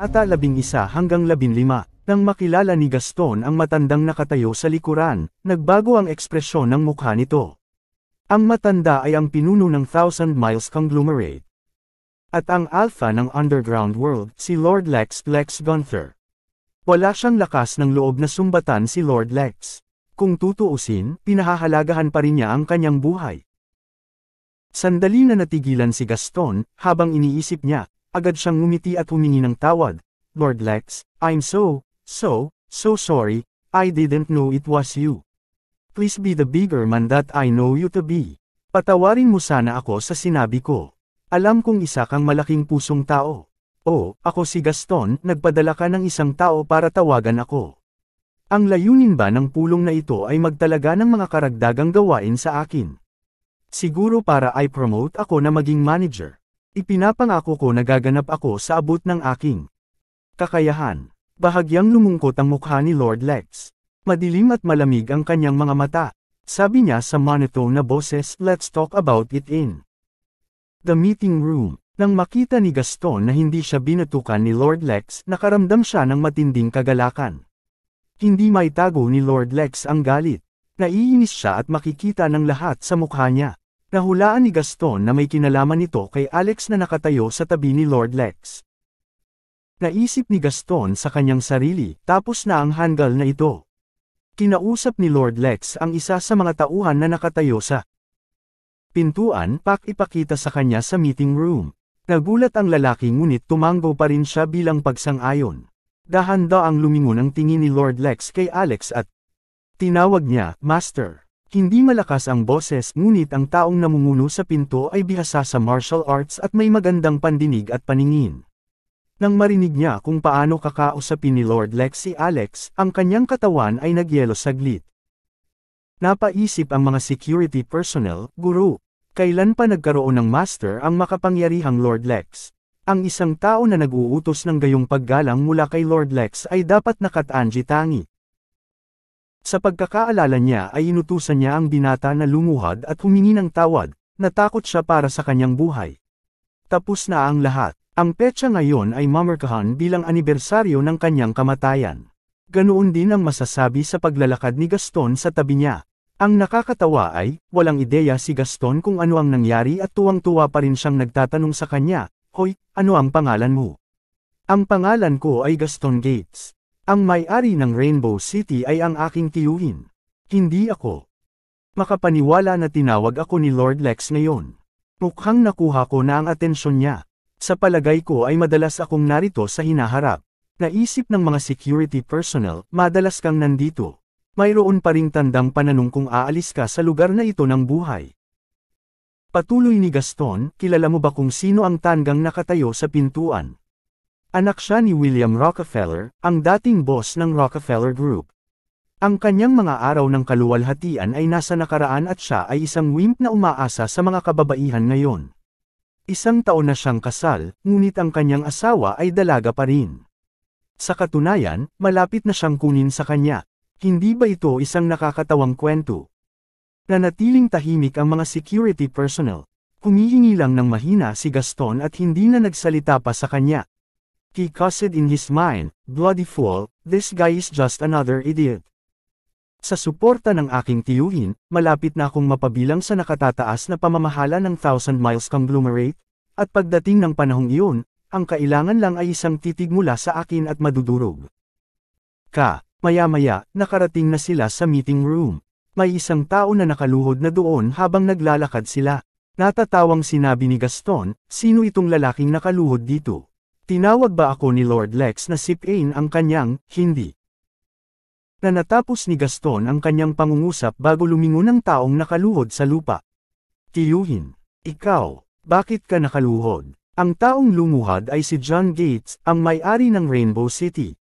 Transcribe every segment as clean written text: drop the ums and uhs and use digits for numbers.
Ata 11 hanggang 15. Nang makilala ni Gaston ang matandang nakatayo sa likuran, nagbago ang ekspresyon ng mukha nito. Ang matanda ay ang pinuno ng Thousand Miles Conglomerate. At ang alpha ng underground world, si Lord Lex Gunther. Wala siyang lakas ng loob na sumbatan si Lord Lex. Kung tutuusin, pinahahalagahan pa rin niya ang kanyang buhay. Sandali na natigilan si Gaston, habang iniisip niya, agad siyang ngumiti at humingi ng tawad. Lord Lex, I'm so sorry, I didn't know it was you. Please be the bigger man that I know you to be. Patawarin mo sana ako sa sinabi ko. Alam kong isa kang malaking pusong tao. Oh, ako si Gaston, nagpadala ka ng isang tao para tawagan ako. Ang layunin ba ng pulong na ito ay magtalaga ng mga karagdagang gawain sa akin? Siguro para i-promote ako na maging manager. Ipinapangako ko na gaganap ako sa abot ng aking kakayahan. Bahagyang lumungkot ang mukha ni Lord Lex. Madilim at malamig ang kanyang mga mata. Sabi niya sa monotone na boses, let's talk about it in the meeting room. Nang makita ni Gaston na hindi siya binatukan ni Lord Lex, nakaramdam siya ng matinding kagalakan. Hindi maitago ni Lord Lex ang galit. Naiinis siya at makikita ng lahat sa mukha niya. Nahulaan ni Gaston na may kinalaman nito kay Alex na nakatayo sa tabi ni Lord Lex. Naisip ni Gaston sa kanyang sarili, tapos na ang handgal na ito. Kinausap ni Lord Lex ang isa sa mga tauhan na nakatayo sa pintuan, ipakita sa kanya sa meeting room. Nagulat ang lalaki ngunit tumango pa rin siya bilang pagsang-ayon. Dahan-daang lumingon ang tingin ni Lord Lex kay Alex at tinawag niya, Master. Hindi malakas ang boses ngunit ang taong namumuno sa pinto ay bihasa sa martial arts at may magandang pandinig at paningin. Nang marinig niya kung paano kakausapin ni Lord Lex si Alex, ang kanyang katawan ay nagyelo saglit. Napaisip ang mga security personnel, Guru, kailan pa nagkaroon ng master ang makapangyarihang Lord Lex? Ang isang tao na nag-uutos ng gayong paggalang mula kay Lord Lex ay dapat nakatangi-tangi. Sa pagkakaalala niya ay inutusan niya ang binata na lumuhad at humingi ng tawad, natakot siya para sa kanyang buhay. Tapos na ang lahat. Ang petsa ngayon ay mamarkahan bilang anibersaryo ng kanyang kamatayan. Ganoon din ang masasabi sa paglalakad ni Gaston sa tabi niya. Ang nakakatawa ay, walang ideya si Gaston kung ano ang nangyari at tuwang-tuwa pa rin siyang nagtatanong sa kanya, Hoy, ano ang pangalan mo? Ang pangalan ko ay Gaston Gates. Ang may-ari ng Rainbow City ay ang aking tiyuhin. Hindi ako. Makapaniwala na tinawag ako ni Lord Lex ngayon. Mukhang nakuha ko na ang atensyon niya. Sa palagay ko ay madalas akong narito sa hinaharap. Naisip ng mga security personnel, madalas kang nandito. Mayroon pa ring tandang pananong kung aalis ka sa lugar na ito ng buhay. Patuloy ni Gaston, kilala mo ba kung sino ang tanggang nakatayo sa pintuan? Anak siya ni William Rockefeller, ang dating boss ng Rockefeller Group. Ang kanyang mga araw ng kaluwalhatian ay nasa nakaraan at siya ay isang wimp na umaasa sa mga kababaihan ngayon. Isang taon na siyang kasal, ngunit ang kanyang asawa ay dalaga pa rin. Sa katunayan, malapit na siyang kunin sa kanya. Hindi ba ito isang nakakatawang kwento? Nanatiling tahimik ang mga security personnel. Humihingi lang ng mahina si Gaston at hindi na nagsalita pa sa kanya. He cussed in his mind, bloody fool, this guy is just another idiot. Sa suporta ng aking tiyuhin, malapit na akong mapabilang sa nakatataas na pamamahala ng Thousand Miles Conglomerate, at pagdating ng panahong iyon, ang kailangan lang ay isang titig mula sa akin at madudurog. Maya-maya, nakarating na sila sa meeting room. May isang tao na nakaluhod na doon habang naglalakad sila. Natatawang sinabi ni Gaston, sino itong lalaking nakaluhod dito? Tinawag ba ako ni Lord Lex na sipain ang kanyang, hindi? Na natapos ni Gaston ang kanyang pangungusap bago lumingon ang taong nakaluhod sa lupa. Tiyuhin, ikaw, bakit ka nakaluhod? Ang taong lumuhad ay si John Gates, ang may-ari ng Rainbow City.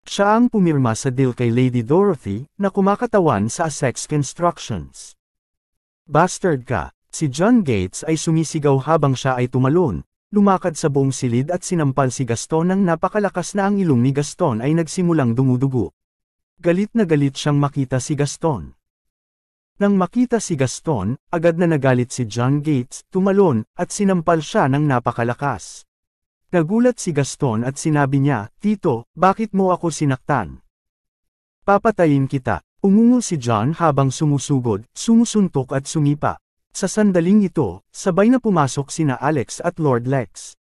Siya ang pumirma sa deal kay Lady Dorothy, na kumakatawan sa Essex Constructions. Bastard ka! Si John Gates ay sumisigaw habang siya ay tumalon, lumakad sa buong silid at sinampal si Gaston nang napakalakas na ang ilong ni Gaston ay nagsimulang dumudugo. Galit na galit siyang makita si Gaston. Nang makita si Gaston, agad na nagalit si John Gates, tumalon, at sinampal siya ng napakalakas. Nagulat si Gaston at sinabi niya, "Tito, bakit mo ako sinaktan? Papatayin kita." Umungol si John habang sumusugod, sumusuntok at sumipa. Sa sandaling ito, sabay na pumasok sina Alex at Lord Lex.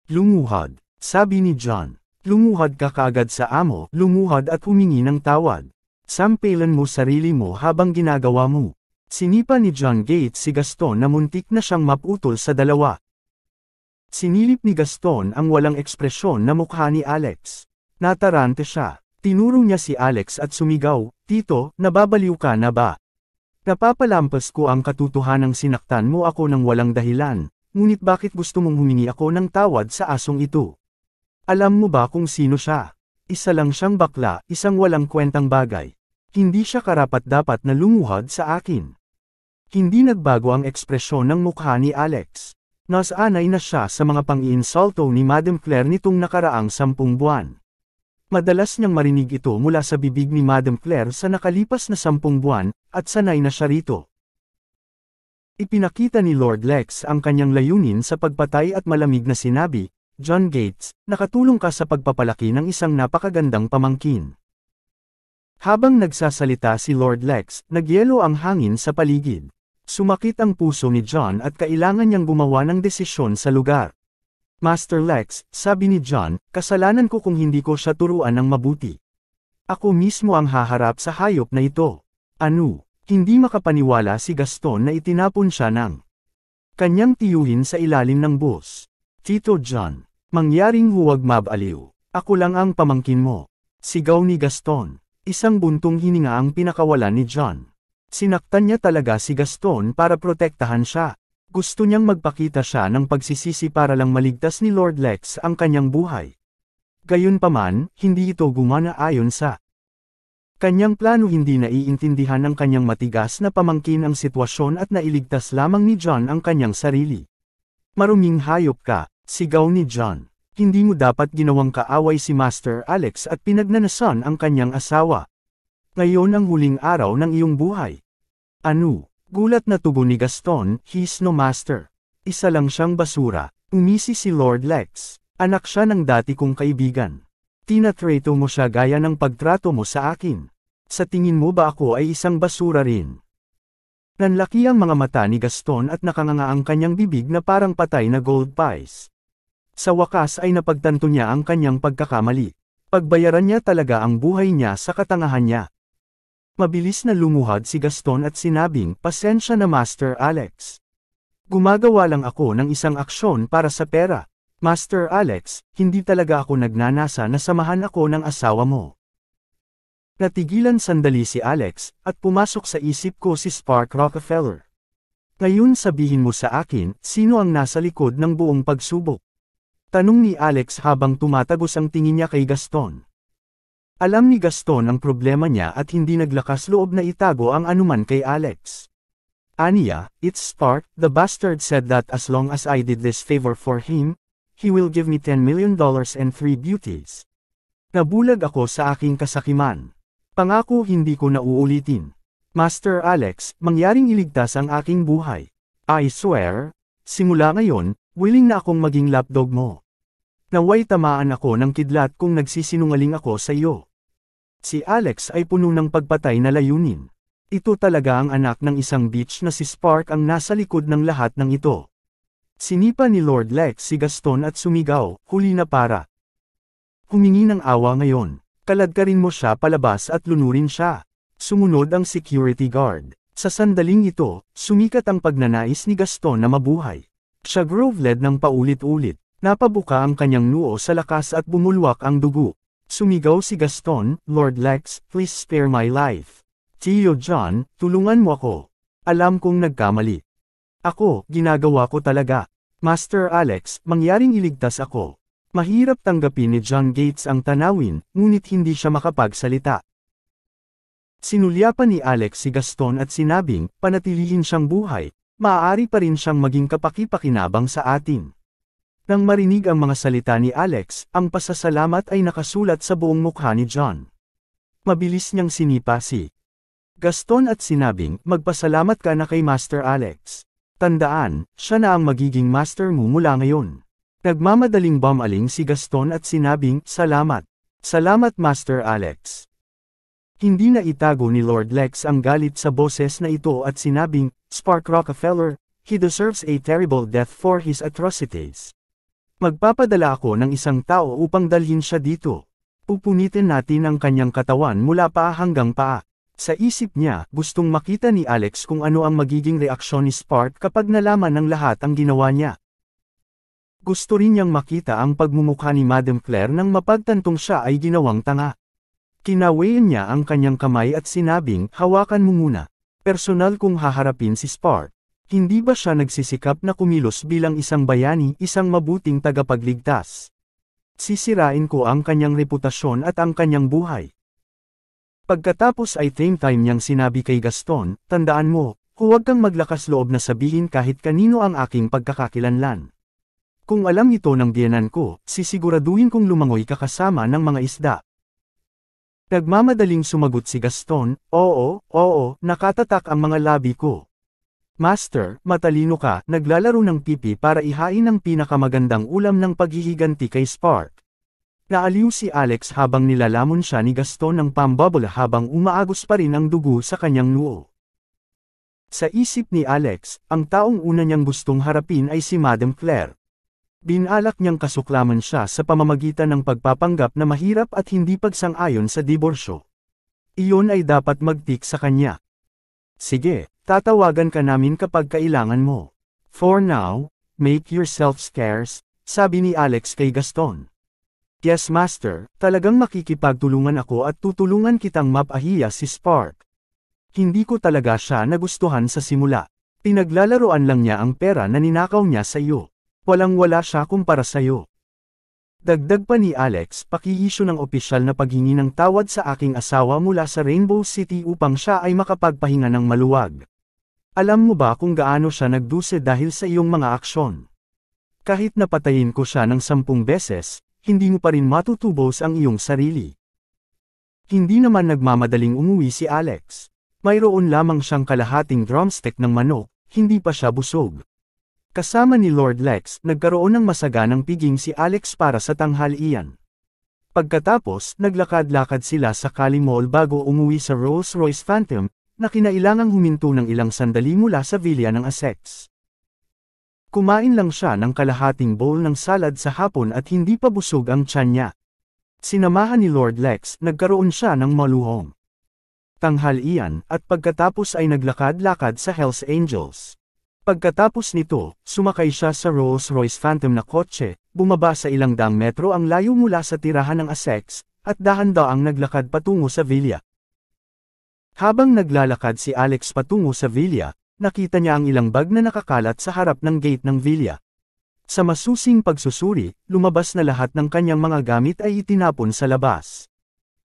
"Lumuhod," sabi ni John. "Lumuhod ka kaagad sa amo, lumuhod at humingi ng tawad. Sampalan mo sarili mo habang ginagawa mo." Sinipa ni John Gates si Gaston na muntik na siyang maputol sa dalawa. Sinilip ni Gaston ang walang ekspresyon na mukha ni Alex. Natarante siya. Tinuro niya si Alex at sumigaw, "Tito, nababaliw ka na ba? Napapalampas ko ang katotohanang sinaktan mo ako ng walang dahilan, ngunit bakit gusto mong humingi ako ng tawad sa asong ito? Alam mo ba kung sino siya? Isa lang siyang bakla, isang walang kwentang bagay. Hindi siya karapat-dapat na lumuhod sa akin." Hindi nagbago ang ekspresyon ng mukha ni Alex. Nasanay na siya sa mga pang-iinsulto ni Madam Claire nitong nakaraang 10 buwan. Madalas niyang marinig ito mula sa bibig ni Madam Claire sa nakalipas na 10 buwan, at sanay na siya rito. Ipinakita ni Lord Lex ang kanyang layunin sa pagpatay at malamig na sinabi, "John Gates, nakatulong ka sa pagpapalaki ng isang napakagandang pamangkin." Habang nagsasalita si Lord Lex, nagyelo ang hangin sa paligid. Sumakit ang puso ni John at kailangan niyang gumawa ng desisyon sa lugar. "Master Lex," sabi ni John, "kasalanan ko kung hindi ko siya turuan ng mabuti. Ako mismo ang haharap sa hayop na ito." Ano? Hindi makapaniwala si Gaston na itinapon siya ng kanyang tiyuhin sa ilalim ng bus. "Tito John, mangyaring huwag mabaliw. Ako lang ang pamangkin mo." Sigaw ni Gaston. Isang buntong hininga ang pinakawalan ni John. Sinaktan niya talaga si Gaston para protektahan siya. Gusto niyang magpakita siya ng pagsisisi para lang maligtas ni Lord Lex ang kanyang buhay. Gayunpaman, hindi ito gumana ayon sa kanyang plano. Hindi naiintindihan ng kanyang matigas na pamangkin ang sitwasyon at nailigtas lamang ni John ang kanyang sarili. "Maruming hayop ka," sigaw ni John. "Hindi mo dapat ginawang kaaway si Master Alex at pinagnanasan ang kanyang asawa. Ngayon ang huling araw ng iyong buhay." "Ano?" Gulat na tugon ni Gaston, "He's no master. Isa lang siyang basura." Umisi si Lord Lex. "Anak siya ng dati kong kaibigan. Tinatrato mo siya gaya ng pagtrato mo sa akin. Sa tingin mo ba ako ay isang basura rin?" Nanlaki ang mga mata ni Gaston at nakanganga ang kanyang bibig na parang patay na gold pies. Sa wakas ay napagtanto niya ang kanyang pagkakamali. Pagbayaran niya talaga ang buhay niya sa katangahan niya. Mabilis na lumuhod si Gaston at sinabing, "Pasensya na Master Alex. Gumagawa lang ako ng isang aksyon para sa pera. Master Alex, hindi talaga ako nagnanasa na samahan ako ng asawa mo." Natigilan sandali si Alex, at pumasok sa isip ko si Spark Rockefeller. "Ngayon sabihin mo sa akin, sino ang nasa likod ng buong pagsubok?" Tanong ni Alex habang tumatagos ang tingin niya kay Gaston. Alam ni Gaston ang problema niya at hindi naglakas loob na itago ang anuman kay Alex. "Aniya, it's Spark, the bastard said that as long as I did this favor for him, he will give me $10 million and 3 beauties. Nabulag ako sa aking kasakiman. Pangako hindi ko na uulitin. Master Alex, mangyaring iligtas ang aking buhay. I swear, simula ngayon, willing na akong maging lapdog mo. Naway tamaan ako ng kidlat kung nagsisinungaling ako sa iyo." Si Alex ay puno ng pagpatay na layunin. Ito talaga ang anak ng isang bitch na si Spark ang nasa likod ng lahat ng ito. Sinipa ni Lord Lex si Gaston at sumigaw, "Huli na para. Humingi ng awa ngayon. Kaladkarin mo siya palabas at lunurin siya." Sumunod ang security guard. Sa sandaling ito, sumikat ang pagnanais ni Gaston na mabuhay. Siya groveled ng paulit-ulit. Napabuka ang kanyang noo sa lakas at bumulwak ang dugo. Sumigaw si Gaston, "Lord Lex, please spare my life. Tio John, tulungan mo ako. Alam kong nagkamali. Ako, ginagawa ko talaga. Master Alex, mangyaring iligtas ako." Mahirap tanggapin ni John Gates ang tanawin, ngunit hindi siya makapagsalita. Sinulyapan ni Alex si Gaston at sinabing, "Panatilihin siyang buhay, maaari pa rin siyang maging kapaki-pakinabang sa atin." Nang marinig ang mga salita ni Alex, ang pasasalamat ay nakasulat sa buong mukha ni John. Mabilis niyang sinipa si Gaston at sinabing, "Magpasalamat ka na kay Master Alex. Tandaan, siya na ang magiging master mo mula ngayon. Nagmamadaling bumaling si Gaston at sinabing, "Salamat. Salamat Master Alex." Hindi na itago ni Lord Lex ang galit sa boses na ito at sinabing, "Spark Rockefeller, he deserves a terrible death for his atrocities. Magpapadala ako ng isang tao upang dalhin siya dito. Pupunitin natin ang kanyang katawan mula paa hanggang paa." Sa isip niya, gustong makita ni Alex kung ano ang magiging reaksyon ni Spark kapag nalaman ng lahat ang ginawa niya. Gusto rin niyang makita ang pagmumukha ni Madam Claire nang mapagtantong siya ay ginawang tanga. Kinawayan niya ang kanyang kamay at sinabing, "Hawakan mo muna. Personal kung haharapin si Spark." Hindi ba siya nagsisikap na kumilos bilang isang bayani, isang mabuting tagapagligtas? Sisirain ko ang kanyang reputasyon at ang kanyang buhay. Pagkatapos ay same time niyang sinabi kay Gaston, "Tandaan mo, huwag kang maglakas loob na sabihin kahit kanino ang aking pagkakakilanlan. Kung alam ito ng biyenan ko, sisiguraduhin kong lumangoy ka kasama ng mga isda." Nagmamadaling sumagot si Gaston, Oo, nakatatak ang mga labi ko." "Master, matalino ka, naglalaro ng pipi para ihain ang pinakamagandang ulam ng paghihiganti kay Spark." Naaliw si Alex habang nilalamon siya ni Gaston ng pambubble habang umaagos pa rin ang dugo sa kanyang noo. Sa isip ni Alex, ang taong una niyang gustong harapin ay si Madam Claire. Binalak niyang kasuklaman siya sa pamamagitan ng pagpapanggap na mahirap at hindi pagsang-ayon sa diborsyo. Iyon ay dapat magtik sa kanya. "Sige, tatawagan ka namin kapag kailangan mo. For now, make yourself scarce," sabi ni Alex kay Gaston. "Yes Master, talagang makikipagtulungan ako at tutulungan kitang mapahiya si Spark. Hindi ko talaga siya nagustuhan sa simula. Pinaglalaroan lang niya ang pera na ninakaw niya sa iyo. Walang-wala siya kumpara sa iyo." Dagdag pa ni Alex, "Pakiisyo ng opisyal na paghingi ng tawad sa aking asawa mula sa Rainbow City upang siya ay makapagpahinga ng maluwag. Alam mo ba kung gaano siya nagdusa dahil sa iyong mga aksyon? Kahit napatayin ko siya ng 10 beses, hindi mo pa rin matutubos ang iyong sarili." Hindi naman nagmamadaling umuwi si Alex. Mayroon lamang siyang kalahating drumstick ng manok, hindi pa siya busog. Kasama ni Lord Lex, nagkaroon ng masaganang piging si Alex para sa tanghalian. Pagkatapos, naglakad-lakad sila sa Cali Mall bago umuwi sa Rolls-Royce Phantom, na kinailangang huminto ng ilang sandali mula sa villa ng Essex. Kumain lang siya ng kalahating bowl ng salad sa hapon at hindi pa busog ang tiyan niya. Sinamahan ni Lord Lex, nagkaroon siya ng maluhong tanghalian, at pagkatapos ay naglakad-lakad sa Hells Angels. Pagkatapos nito, sumakay siya sa Rolls-Royce Phantom na kotse, bumaba sa ilang daang metro ang layo mula sa tirahan ng Essex, at dahan-daang naglakad patungo sa villa. Habang naglalakad si Alex patungo sa villa, nakita niya ang ilang bag na nakakalat sa harap ng gate ng villa. Sa masusing pagsusuri, lumabas na lahat ng kanyang mga gamit ay itinapon sa labas.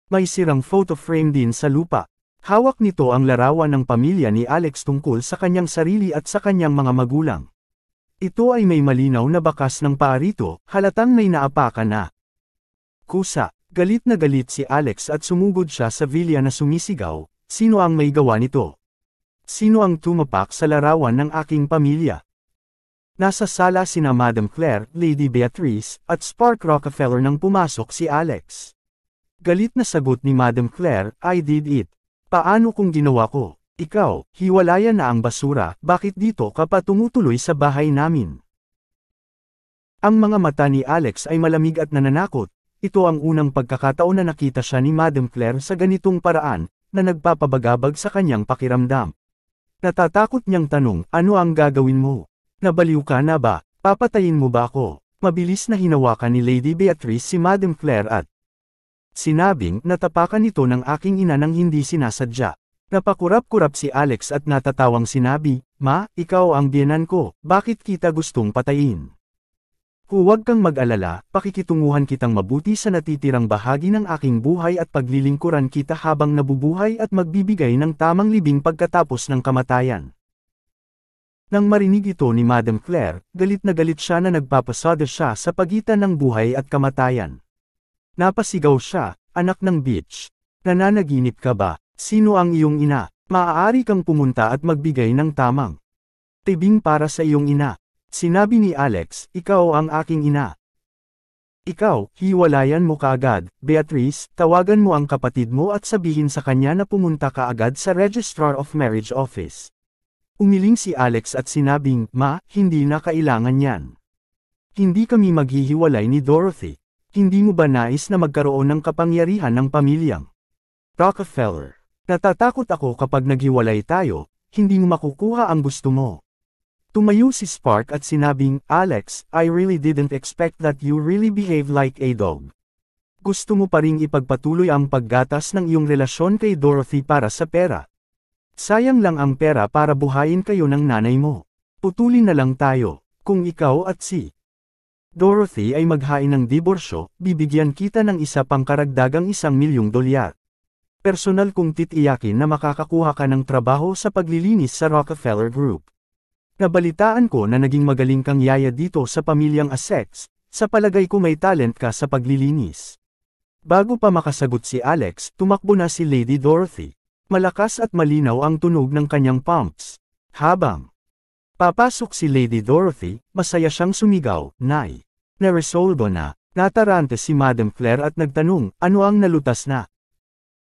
May sirang photo frame din sa lupa. Hawak nito ang larawan ng pamilya ni Alex tungkol sa kanyang sarili at sa kanyang mga magulang. Ito ay may malinaw na bakas ng paa rito, halatang may naapakan na. Kusa, galit na galit si Alex at sumugod siya sa villa na sumisigaw, "Sino ang may gawa nito? Sino ang tumapak sa larawan ng aking pamilya?" Nasa sala sina Madam Claire, Lady Beatrice, at Spark Rockefeller nang pumasok si Alex. Galit na sagot ni Madam Claire, "I did it. Paano kung ginawa ko? Ikaw, hiwalayan na ang basura, bakit dito ka pa tumutuloy sa bahay namin?" Ang mga mata ni Alex ay malamig at nananakot. Ito ang unang pagkakataon na nakita siya ni Madam Claire sa ganitong paraan, na nagpapabagabag sa kanyang pakiramdam. Natatakot niyang tanong, "Ano ang gagawin mo? Nabaliw ka na ba? Papatayin mo ba ako?" Mabilis na hinawakan ni Lady Beatrice si Madam Claire at sinabing, "Natapakan ito ng aking ina nang hindi sinasadya." Napakurap-kurap si Alex at natatawang sinabi, "Ma, ikaw ang biyenan ko, bakit kita gustong patayin? Huwag kang mag-alala, pakikitunguhan kitang mabuti sa natitirang bahagi ng aking buhay at paglilingkuran kita habang nabubuhay at magbibigay ng tamang libing pagkatapos ng kamatayan." Nang marinig ito ni Madam Claire, galit na galit siya na nagpapasada siya sa pagitan ng buhay at kamatayan. Napasigaw siya, "Anak ng bitch! Nananaginip ka ba? Sino ang iyong ina? Maaari kang pumunta at magbigay ng tamang tibing para sa iyong ina." Sinabi ni Alex, ikaw ang aking ina. Ikaw, hiwalayan mo kaagad, Beatrice, tawagan mo ang kapatid mo at sabihin sa kanya na pumunta ka agad sa Registrar of Marriage Office. Umiling si Alex at sinabing, Ma, hindi na kailangan yan. Hindi kami maghihiwalay ni Dorothy. Hindi mo ba nais na magkaroon ng kapangyarihan ng pamilyang Rockefeller? Natatakot ako kapag naghiwalay tayo, hindi mo makukuha ang gusto mo. Tumayo si Spark at sinabing, Alex, I really didn't expect that you really behave like a dog. Gusto mo pa ring ipagpatuloy ang paggatas ng iyong relasyon kay Dorothy para sa pera. Sayang lang ang pera para buhayin kayo ng nanay mo. Putulin na lang tayo. Kung ikaw at si Dorothy ay maghain ng diborsyo, bibigyan kita ng isa pang karagdagang $1,000,000. Personal kong titiyakin na makakakuha ka ng trabaho sa paglilinis sa Rockefeller Group. Nabalitaan ko na naging magaling kang yaya dito sa pamilyang Essex, sa palagay ko may talent ka sa paglilinis. Bago pa makasagot si Alex, tumakbo na si Lady Dorothy. Malakas at malinaw ang tunog ng kanyang pumps. Habang papasok si Lady Dorothy, masaya siyang sumigaw, Nay. Naresolbo na. Natarante si Madam Claire at nagtanong, ano ang nalutas na?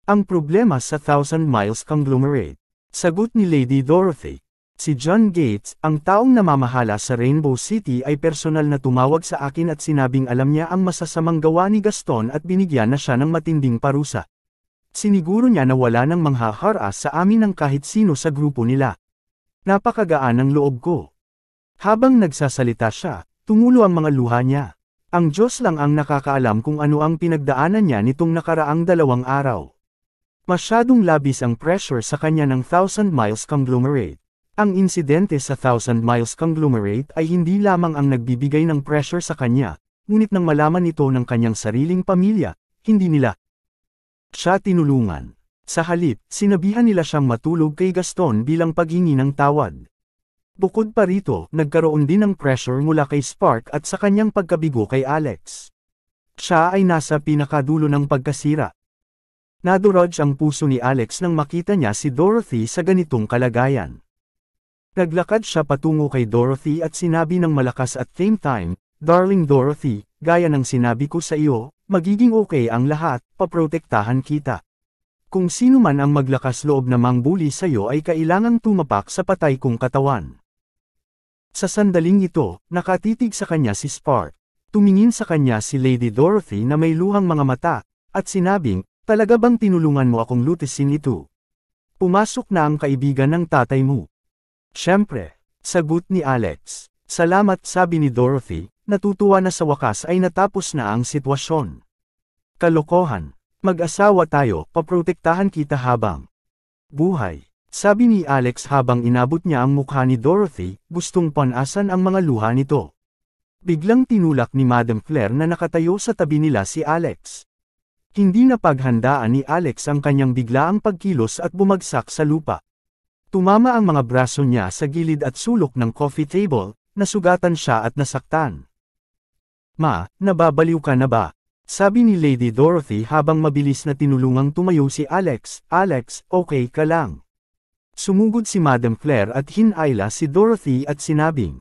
Ang problema sa Thousand Miles Conglomerate. Sagot ni Lady Dorothy. Si John Gates, ang taong namamahala sa Rainbow City ay personal na tumawag sa akin at sinabing alam niya ang masasamang gawa ni Gaston at binigyan na siya ng matinding parusa. Siniguro niya na wala nang manghaharas sa amin ng kahit sino sa grupo nila. Napakagaan ng loob ko. Habang nagsasalita siya, tumulo ang mga luha niya. Ang Diyos lang ang nakakaalam kung ano ang pinagdaanan niya nitong nakaraang 2 araw. Masyadong labis ang pressure sa kanya ng Thousand Miles Conglomerate. Ang insidente sa Thousand Miles Conglomerate ay hindi lamang ang nagbibigay ng pressure sa kanya, ngunit nang malaman ito ng kanyang sariling pamilya, hindi nila siya tinulungan. Sa halip, sinabihan nila siyang matulog kay Gaston bilang paghingi ng tawad. Bukod pa rito, nagkaroon din ng pressure mula kay Spark at sa kanyang pagkabigo kay Alex. Siya ay nasa pinakadulo ng pagkasira. Nadurog ang puso ni Alex nang makita niya si Dorothy sa ganitong kalagayan. Naglakad siya patungo kay Dorothy at sinabi ng malakas at same time, Darling Dorothy, gaya ng sinabi ko sa iyo, magiging okay ang lahat, paprotektahan kita. Kung sino man ang maglakas loob na mangbuli sa iyo ay kailangang tumapak sa patay kong katawan. Sa sandaling ito, nakatitig sa kanya si Spark. Tumingin sa kanya si Lady Dorothy na may luhang mga mata, at sinabing, talaga bang tinulungan mo akong lutisin ito? Pumasok na ang kaibigan ng tatay mo. Siyempre, sagot ni Alex. Salamat, sabi ni Dorothy, natutuwa na sa wakas ay natapos na ang sitwasyon. Kalokohan. Mag-asawa tayo, paprotektahan kita habang buhay. Sabi ni Alex habang inabot niya ang mukha ni Dorothy, gustong panasan ang mga luha nito. Biglang tinulak ni Madam Claire na nakatayo sa tabi nila si Alex. Hindi na paghandaan ni Alex ang kanyang biglaang pagkilos at bumagsak sa lupa. Tumama ang mga braso niya sa gilid at sulok ng coffee table, nasugatan siya at nasaktan. Ma, nababaliw ka na ba? Sabi ni Lady Dorothy habang mabilis na tinulungang tumayo si Alex. Alex, okay ka lang? Sumugod si Madam Claire at hinayla si Dorothy at sinabing,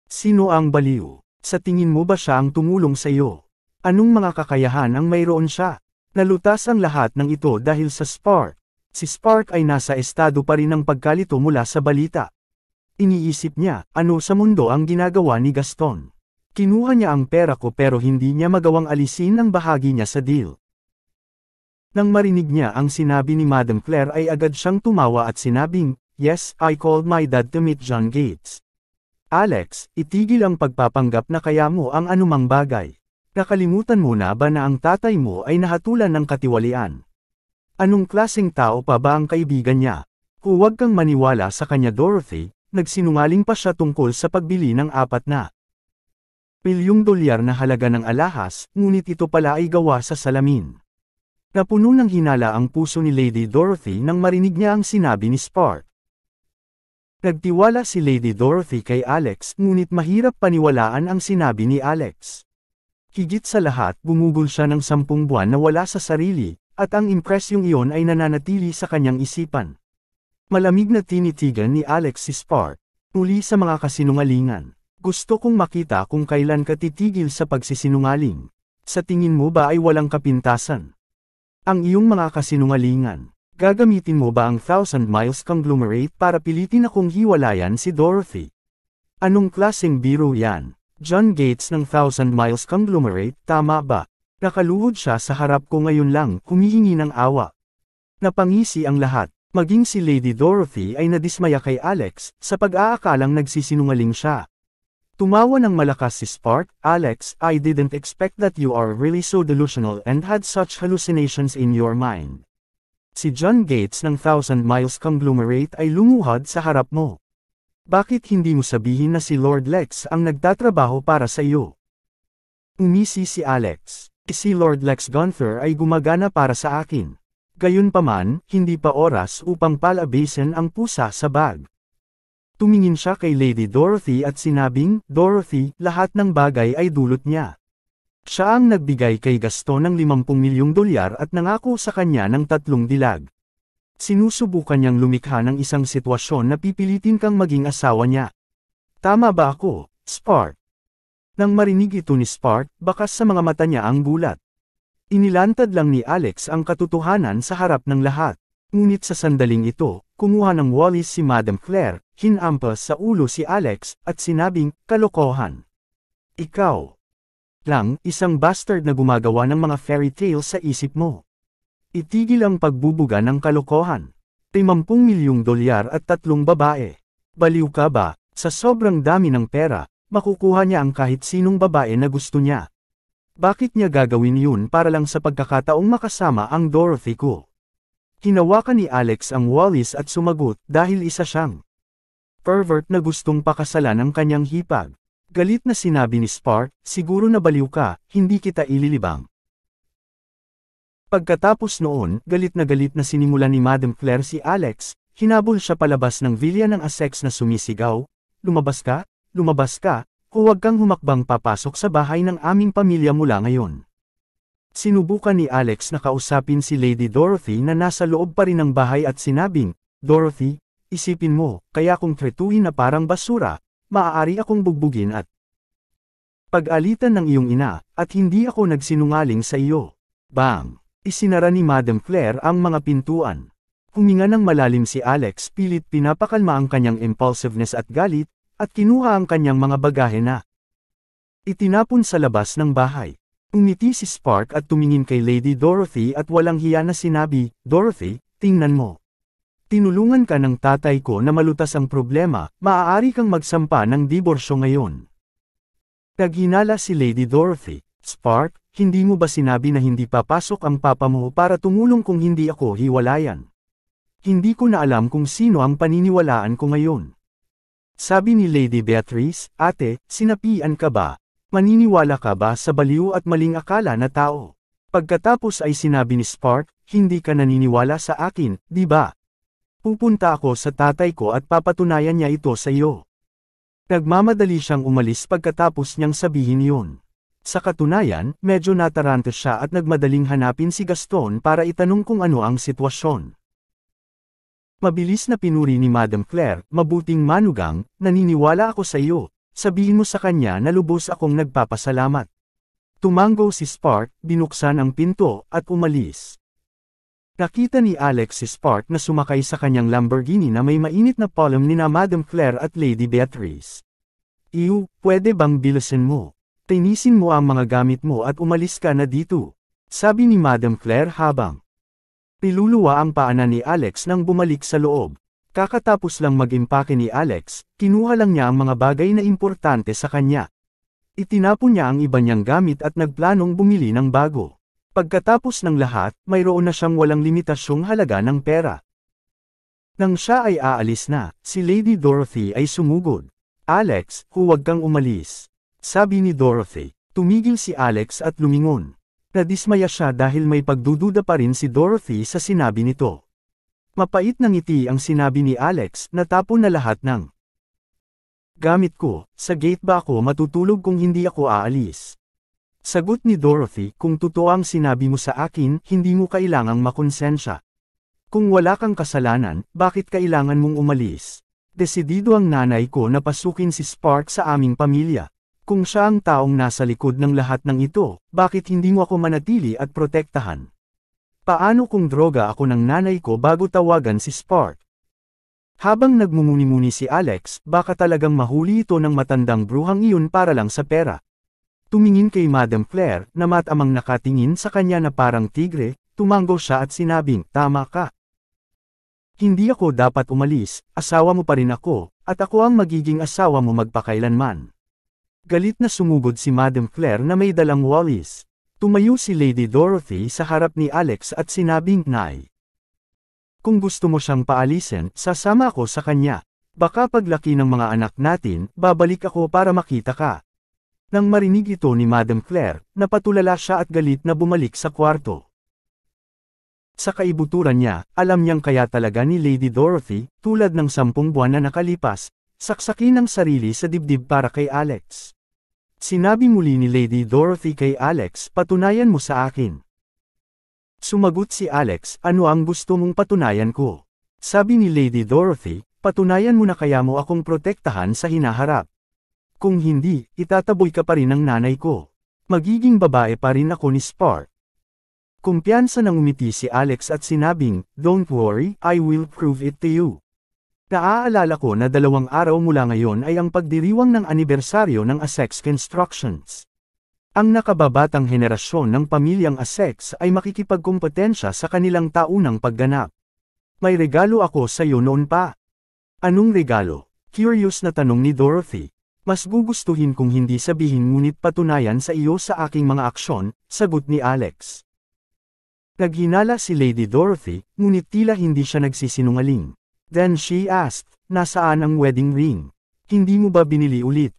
sino ang baliw? Sa tingin mo ba siya ang tumulong sa iyo? Anong mga kakayahan ang mayroon siya? Nalutas ang lahat ng ito dahil sa Spark. Si Spark ay nasa estado pa rin ng pagkalito mula sa balita. Iniisip niya, ano sa mundo ang ginagawa ni Gaston? Kinuha niya ang pera ko pero hindi niya magawang alisin ang bahagi niya sa deal. Nang marinig niya ang sinabi ni Madam Claire ay agad siyang tumawa at sinabing, yes, I called my dad to meet John Gates. Alex, itigil ang pagpapanggap na kaya mo ang anumang bagay. Nakalimutan mo na ba na ang tatay mo ay nahatulan ng katiwalian? Anong klaseng tao pa ba ang kaibigan niya? Huwag kang maniwala sa kanya Dorothy, nagsinungaling pa siya tungkol sa pagbili ng $4 milyong na halaga ng alahas, ngunit ito pala ay gawa sa salamin. Napuno ng hinala ang puso ni Lady Dorothy nang marinig niya ang sinabi ni Spark. Nagtiwala si Lady Dorothy kay Alex ngunit mahirap paniwalaan ang sinabi ni Alex. Higit sa lahat bumugol siya ng 10 buwan na wala sa sarili, at ang impresyong iyon ay nananatili sa kanyang isipan. Malamig na tinitigan ni Alex si Spark, muli sa mga kasinungalingan. Gusto kong makita kung kailan ka titigil sa pagsisinungaling. Sa tingin mo ba ay walang kapintasan ang iyong mga kasinungalingan? Gagamitin mo ba ang Thousand Miles Conglomerate para pilitin akong hiwalayan si Dorothy? Anong klaseng biro yan? John Gates ng Thousand Miles Conglomerate, tama ba? Nakaluhod siya sa harap ko ngayon lang, humihingi ng awa. Napangisi ang lahat. Maging si Lady Dorothy ay nadismaya kay Alex, sa pag-aakalang nagsisinungaling siya. Tumawa ng malakas si Spark. Alex, I didn't expect that you are really so delusional and had such hallucinations in your mind. Si John Gates ng Thousand Miles Conglomerate ay lumuhad sa harap mo. Bakit hindi mo sabihin na si Lord Lex ang nagtatrabaho para sa iyo? Umisi si Alex. Si Lord Lex Gunther ay gumagana para sa akin. Gayunpaman, hindi pa oras upang palabasin ang pusa sa bag. Tumingin siya kay Lady Dorothy at sinabing, Dorothy, lahat ng bagay ay dulot niya. Siya ang nagbigay kay Gaston ng 50 milyong dolyar at nangako sa kanya ng 3 dilag. Sinusubukan niyang lumikha ng isang sitwasyon na pipilitin kang maging asawa niya. Tama ba ako, Spark? Nang marinig ito ni Spark, bakas sa mga mata niya ang gulat. Inilantad lang ni Alex ang katotohanan sa harap ng lahat. Ngunit sa sandaling ito, kumuha ng walis si Madame Claire, hinampas sa ulo si Alex, at sinabing, kalokohan. Ikaw lang, isang bastard na gumagawa ng mga fairy tales sa isip mo. Itigil ang pagbubuga ng kalokohan. 50 milyong dolyar at 3 babae. Baliw ka ba? Sa sobrang dami ng pera, makukuha niya ang kahit sinong babae na gusto niya. Bakit niya gagawin yun para lang sa pagkakataong makasama ang Dorothy ko? Hinawakan ni Alex ang walis at sumagot dahil isa siyang pervert na gustong pakasalan ang kanyang hipag. Galit na sinabi ni Spark, siguro na baliw ka, hindi kita ililibang. Pagkatapos noon, galit na sinimulan ni Madame Claire si Alex, hinabol siya palabas ng villa ng Essex na sumisigaw, lumabas ka, huwag kang humakbang papasok sa bahay ng aming pamilya mula ngayon. Sinubukan ni Alex na kausapin si Lady Dorothy na nasa loob pa rin ng bahay at sinabing, Dorothy, isipin mo, kaya kung tretuhin na parang basura, maaari akong bugbugin at pag-alitan ng iyong ina, at hindi ako nagsinungaling sa iyo. Bang! Isinara ni Madame Claire ang mga pintuan. Huminga ng malalim si Alex, pilit pinapakalma ang kanyang impulsiveness at galit, at kinuha ang kanyang mga bagahe na itinapon sa labas ng bahay. Umiti si Spark at tumingin kay Lady Dorothy at walang hiya na sinabi, Dorothy, tingnan mo. Tinulungan ka ng tatay ko na malutas ang problema, maaari kang magsampa ng diborsyo ngayon. Naghinala si Lady Dorothy, Spark, hindi mo ba sinabi na hindi papasok ang papa mo para tumulong kung hindi ako hiwalayan? Hindi ko na alam kung sino ang paniniwalaan ko ngayon. Sabi ni Lady Beatrice, ate, sinapian ka ba? Maniniwala ka ba sa baliw at maling akala na tao? Pagkatapos ay sinabi ni Spark, hindi ka naniniwala sa akin, di ba? Pupunta ako sa tatay ko at papatunayan niya ito sa iyo. Nagmamadali siyang umalis pagkatapos niyang sabihin yun. Sa katunayan, medyo nataranta siya at nagmadaling hanapin si Gaston para itanong kung ano ang sitwasyon. Mabilis na pinuri ni Madame Claire, mabuting manugang, naniniwala ako sa iyo. Sabihin mo sa kanya na lubos akong nagpapasalamat. Tumango si Spark, binuksan ang pinto, at umalis. Nakita ni Alex si Spark na sumakay sa kanyang Lamborghini na may mainit na palm ni na Madame Claire at Lady Beatrice. Iyu, pwede bang bilisan mo? Tinisin mo ang mga gamit mo at umalis ka na dito. Sabi ni Madame Claire habang piluluwa ang paanan ni Alex nang bumalik sa loob. Kakatapos lang mag-impake ni Alex, kinuha lang niya ang mga bagay na importante sa kanya. Itinapon niya ang iba niyang gamit at nagplanong bumili ng bago. Pagkatapos ng lahat, mayroon na siyang walang limitasyong halaga ng pera. Nang siya ay aalis na, si Lady Dorothy ay sumugod. Alex, huwag kang umalis. Sabi ni Dorothy. Tumigil si Alex at lumingon. Nadismaya siya dahil may pagdududa pa rin si Dorothy sa sinabi nito. Mapait na ngiti ang sinabi ni Alex, natapon na lahat ng gamit ko, sa gate ba ako matutulog kung hindi ako aalis? Sagot ni Dorothy, kung totoo ang sinabi mo sa akin, hindi mo kailangang makonsensya. Kung wala kang kasalanan, bakit kailangan mong umalis? Desidido ang nanay ko na pasukin si Spark sa aming pamilya. Kung siya ang taong nasa likod ng lahat ng ito, bakit hindi mo ako manatili at protektahan? Paano kung droga ako ng nanay ko bago tawagan si Spark? Habang nagmumuni-muni si Alex, baka talagang mahuli ito ng matandang bruhang iyon para lang sa pera. Tumingin kay Madam Claire, na matamang nakatingin sa kanya na parang tigre, tumango siya at sinabing, "Tama ka. Hindi ako dapat umalis, asawa mo pa rin ako, at ako ang magiging asawa mo magpakailanman." Galit na sumugod si Madam Claire na may dalang walis. Tumayo si Lady Dorothy sa harap ni Alex at sinabing, "Nay, kung gusto mo siyang paalisin, sasama ako sa kanya. Baka paglaki ng mga anak natin, babalik ako para makita ka." Nang marinig ito ni Madam Claire, napatulala siya at galit na bumalik sa kwarto. Sa kaibuturan niya, alam niyang kaya talaga ni Lady Dorothy, tulad ng 10 buwan na nakalipas, saksakin ang sarili sa dibdib para kay Alex. Sinabi muli ni Lady Dorothy kay Alex, "Patunayan mo sa akin." Sumagot si Alex, "Ano ang gusto mong patunayan ko?" Sabi ni Lady Dorothy, "Patunayan mo na kaya mo akong protektahan sa hinaharap. Kung hindi, itataboy ka pa rin ng nanay ko. Magiging babae pa rin ako ni Spark." Kumpiyansa nang umiti si Alex at sinabing, "Don't worry, I will prove it to you." Naaalala ko na 2 araw mula ngayon ay ang pagdiriwang ng anibersaryo ng Essex Constructions. Ang nakababatang henerasyon ng pamilyang Essex ay makikipagkompetensya sa kanilang taunang pagganap. "May regalo ako sa iyo noon pa." "Anong regalo?" Curious na tanong ni Dorothy. "Mas gugustuhin kung hindi sabihin ngunit patunayan sa iyo sa aking mga aksyon," sagot ni Alex. Naghinala si Lady Dorothy, ngunit tila hindi siya nagsisinungaling. Then she asked, "Nasaan ang wedding ring? Hindi mo ba binili ulit?"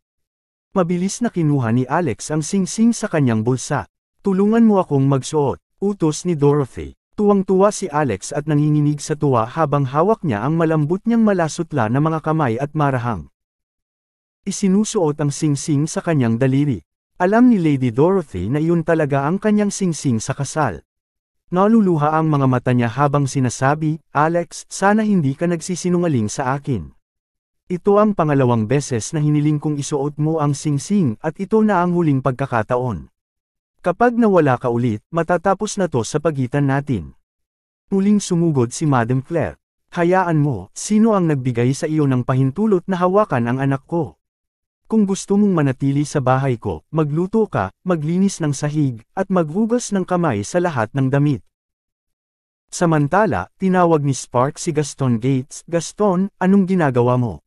Mabilis na kinuha ni Alex ang singsing sa kanyang bulsa. "Tulungan mo akong magsuot," utos ni Dorothy. Tuwang-tuwa si Alex at nanginginig sa tuwa habang hawak niya ang malambot niyang malasutla na mga kamay at marahang. Isinusuot ang singsing sa kanyang daliri. Alam ni Lady Dorothy na iyon talaga ang kanyang singsing sa kasal. Naluluha ang mga mata niya habang sinasabi, "Alex, sana hindi ka nagsisinungaling sa akin. Ito ang pangalawang beses na hiniling kong isuot mo ang singsing at ito na ang huling pagkakataon. Kapag nawala ka ulit, matatapos na to sa pagitan natin." Muling sumugod si Madam Claire. "Hayaan mo, sino ang nagbigay sa iyo ng pahintulot na hawakan ang anak ko? Kung gusto mong manatili sa bahay ko, magluto ka, maglinis ng sahig, at maghugas ng kamay sa lahat ng damit." Samantala, tinawag ni Spark si Gaston Gates. "Gaston, anong ginagawa mo?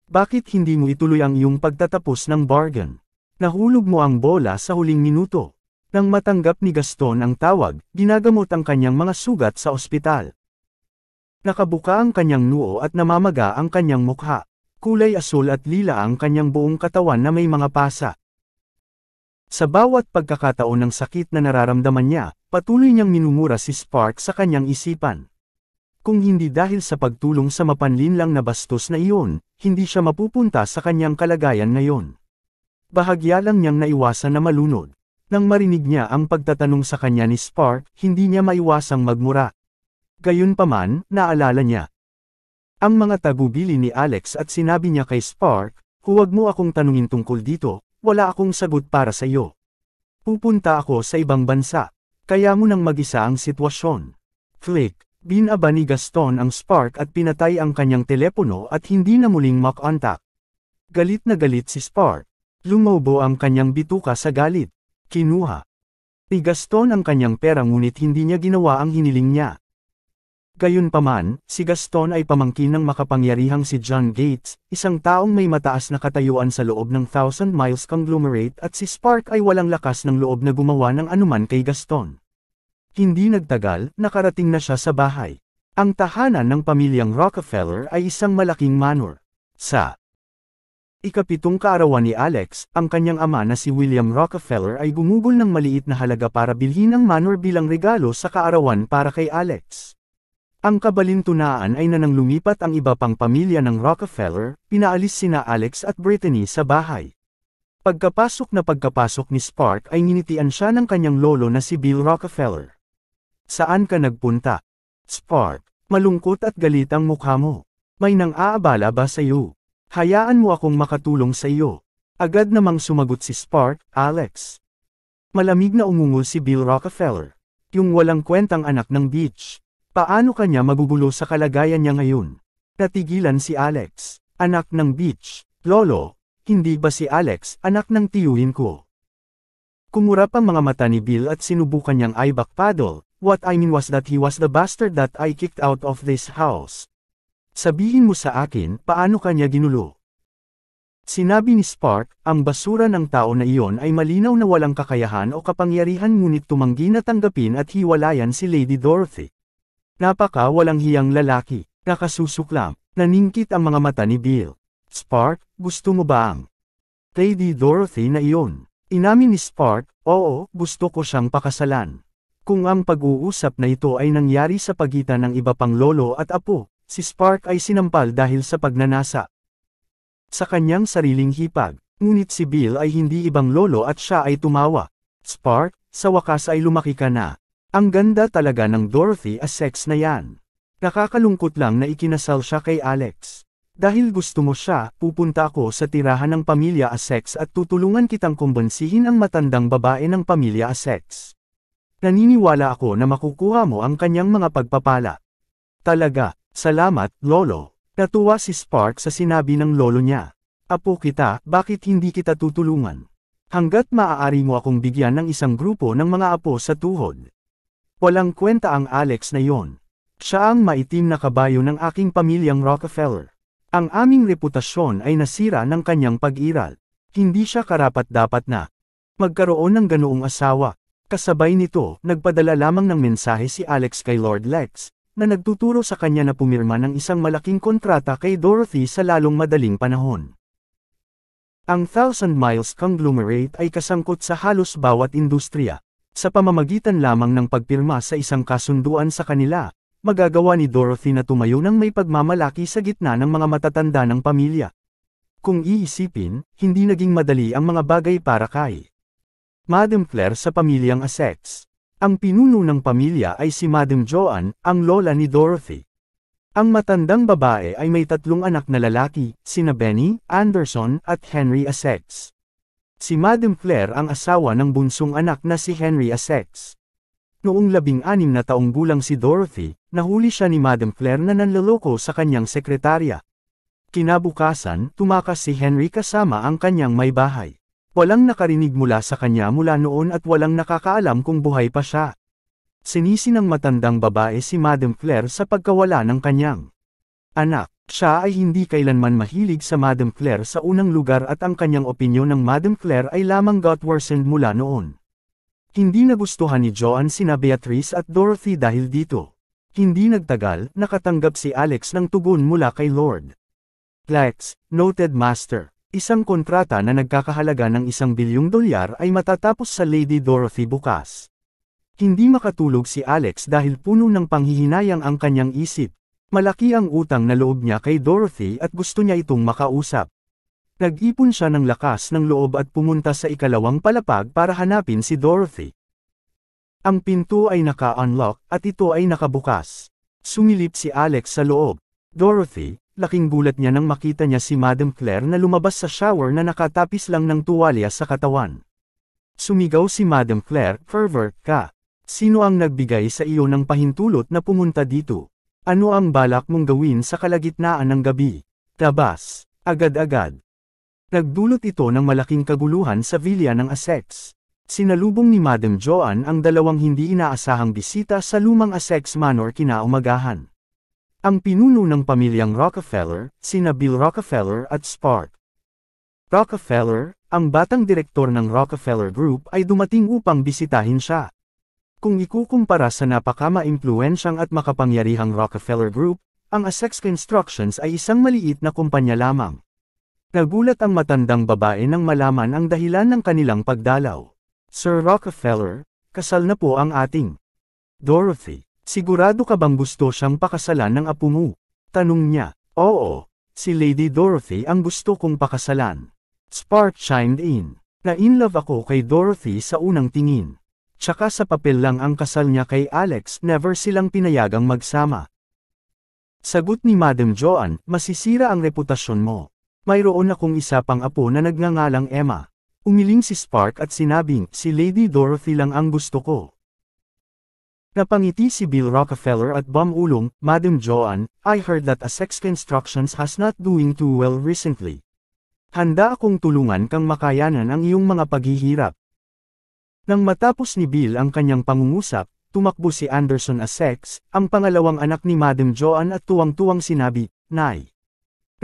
Bakit hindi mo ituloy ang iyong pagtatapos ng bargain? Nahulog mo ang bola sa huling minuto." Nang matanggap ni Gaston ang tawag, ginagamot ang kanyang mga sugat sa ospital. Nakabuka ang kanyang noo at namamaga ang kanyang mukha. Kulay asul at lila ang kanyang buong katawan na may mga pasa. Sa bawat pagkakataon ng sakit na nararamdaman niya, patuloy niyang minumura si Spark sa kanyang isipan. Kung hindi dahil sa pagtulong sa mapanlinlang na bastos na iyon, hindi siya mapupunta sa kanyang kalagayan ngayon. Bahagya lang niyang naiwasan na malunod. Nang marinig niya ang pagtatanong sa kanya ni Spark, hindi niya maiwasang magmura. Gayunpaman, naalala niya ang mga tagubili ni Alex at sinabi niya kay Spark, "Huwag mo akong tanungin tungkol dito, wala akong sagot para sa iyo. Pupunta ako sa ibang bansa. Kaya mo nang mag-isa ang sitwasyon." Click. Binaba ni Gaston ang Spark at pinatay ang kanyang telepono at hindi na muling makontak. Galit na galit si Spark. Lumobo ang kanyang bituka sa galit. Kinuha ni Gaston ang kanyang pera ngunit hindi niya ginawa ang hiniling niya. Gayunpaman, si Gaston ay pamangkin ng makapangyarihang si John Gates, isang taong may mataas na katayuan sa loob ng Thousand Miles Conglomerate at si Spark ay walang lakas ng loob na gumawa ng anuman kay Gaston. Hindi nagtagal, nakarating na siya sa bahay. Ang tahanan ng pamilyang Rockefeller ay isang malaking manor. Sa ika-7 kaarawan ni Alex, ang kanyang ama na si William Rockefeller ay gumugol ng maliit na halaga para bilhin ang manor bilang regalo sa kaarawan para kay Alex. Ang kabalintunaan ay nang lumipat ang iba pang pamilya ng Rockefeller, pinaalis sina Alex at Brittany sa bahay. Pagkapasok ni Spark ay nginitian siya ng kanyang lolo na si Bill Rockefeller. "Saan ka nagpunta, Spark? Malungkot at galit ang mukha mo." May nang-aabala ba sa iyo? Hayaan mo akong makatulong sa iyo. Agad namang sumagot si Spark, Alex. Malamig na umungol si Bill Rockefeller. Yung walang kwentang anak ng Beach. Paano kanya magugulo sa kalagayan niya ngayon? Natigilan si Alex. Anak ng Beach. Lolo, hindi ba si Alex anak ng tiyuhin ko? Kumurap ang mga mata ni Bill at sinubukan niyang i-back paddle. What I mean was that he was the bastard that I kicked out of this house. Sabihin mo sa akin, paano kanya ginulo? Sinabi ni Spark, ang basura ng tao na iyon ay malinaw na walang kakayahan o kapangyarihan ngunit tumanggi na tanggapin at hiwalayan si Lady Dorothy. Napaka walang hiyang lalaki, nakasusuklam, naningkit ang mga mata ni Bill. Spark, gusto mo ba ang Lady Dorothy na iyon? Inamin ni Spark, oo, gusto ko siyang pakasalan. Kung ang pag-uusap na ito ay nangyari sa pagitan ng iba pang lolo at apo, si Spark ay sinampal dahil sa pagnanasa sa kanyang sariling hipag. Ngunit si Bill ay hindi ibang lolo at siya ay tumawa. Spark, sa wakas ay lumaki ka na. Ang ganda talaga ng Dorothy Essex na yan. Nakakalungkot lang na ikinasal siya kay Alex. Dahil gusto mo siya, pupunta ako sa tirahan ng pamilya Essex at tutulungan kitang kumbensihin ang matandang babae ng pamilya Essex. Naniniwala ako na makukuha mo ang kanyang mga pagpapala. Talaga, salamat, Lolo. Natuwa si Spark sa sinabi ng lolo niya. Apo kita, bakit hindi kita tutulungan? Hanggat maaari mo akong bigyan ng isang grupo ng mga apo sa tuhod. Walang kwenta ang Alex na yon. Siya ang maitim na kabayo ng aking pamilyang Rockefeller. Ang aming reputasyon ay nasira ng kanyang pag-iral. Hindi siya karapat-dapat na magkaroon ng ganoong asawa. Kasabay nito, nagpadala lamang ng mensahe si Alex kay Lord Lex, na nagtuturo sa kanya na pumirma ng isang malaking kontrata kay Dorothy sa lalong madaling panahon. Ang Thousand Miles Conglomerate ay kasangkot sa halos bawat industriya. Sa pamamagitan lamang ng pagpirma sa isang kasunduan sa kanila, magagawa ni Dorothy na tumayo ng may pagmamalaki sa gitna ng mga matatanda ng pamilya. Kung iisipin, hindi naging madali ang mga bagay para kay Madam Claire sa pamilyang Essex. Ang pinuno ng pamilya ay si Madam Joan, ang lola ni Dorothy. Ang matandang babae ay may 3 anak na lalaki, sina Benny, Anderson, at Henry Essex. Si Madam Claire ang asawa ng bunsong anak na si Henry Essex. Noong 16 na taong gulang si Dorothy, nahuli siya ni Madam Claire na nanloloko sa kanyang sekretarya. Kinabukasan, tumakas si Henry kasama ang kanyang may bahay. Walang nakarinig mula sa kanya mula noon at walang nakakaalam kung buhay pa siya. Sinisi ng matandang babae si Madam Claire sa pagkawala ng kanyang anak. Siya ay hindi kailanman mahilig sa Madam Claire sa unang lugar at ang kanyang opinyon ng Madam Claire ay lamang got worsened mula noon. Hindi nagustuhan ni Joan sina Beatrice at Dorothy dahil dito. Hindi nagtagal, nakatanggap si Alex ng tugon mula kay Lord Lex, noted master. Isang kontrata na nagkakahalaga ng $1 bilyong ay matatapos sa Lady Dorothy bukas. Hindi makatulog si Alex dahil puno ng panghihinayang ang kanyang isip. Malaki ang utang na loob niya kay Dorothy at gusto niya itong makausap. Nag-ipon siya ng lakas ng loob at pumunta sa ikalawang palapag para hanapin si Dorothy. Ang pinto ay naka-unlock at ito ay nakabukas. Sumilip si Alex sa loob. Dorothy, laking gulat niya nang makita niya si Madam Claire na lumabas sa shower na nakatapis lang ng tuwalya sa katawan. Sumigaw si Madam Claire, "Pervert ka! Sino ang nagbigay sa iyo ng pahintulot na pumunta dito? Ano ang balak mong gawin sa kalagitnaan ng gabi?" Tabas, agad-agad. Nagdulot ito ng malaking kaguluhan sa villa ng Essex. Sinalubong ni Madam Joan ang dalawang hindi inaasahang bisita sa lumang Essex Manor kinaumagahan. Ang pinuno ng pamilyang Rockefeller, sina Bill Rockefeller at Spark Rockefeller, ang batang direktor ng Rockefeller Group ay dumating upang bisitahin siya. Kung ikukumpara sa napaka-maimpluwensyang at makapangyarihang Rockefeller Group, ang Essex Constructions ay isang maliit na kumpanya lamang. Nagulat ang matandang babae nang malaman ang dahilan ng kanilang pagdalaw. "Sir Rockefeller, kasal na po ang ating Dorothy. Sigurado ka bang gusto siyang pakasalan ng apo mo?" Tanong niya. "Oo, si Lady Dorothy ang gusto kong pakasalan." Spark chimed in. "Na-inlove ako kay Dorothy sa unang tingin. Tsaka sa papel lang ang kasal niya kay Alex, never silang pinayagang magsama." Sagot ni Madam Joanne, masisira ang reputasyon mo. Mayroon akong isa pang apo na nagngangalang Emma. Umiling si Spark at sinabing, si Lady Dorothy lang ang gusto ko. Napangiti si Bill Rockefeller at bumulong, Madam Joanne, I heard that Essex Constructions has not doing too well recently. Handa akong tulungan kang makayanan ang iyong mga paghihirap. Nang matapos ni Bill ang kanyang pangungusap, tumakbo si Anderson Essex, ang pangalawang anak ni Madam Joanne at tuwang-tuwang sinabi, Nay.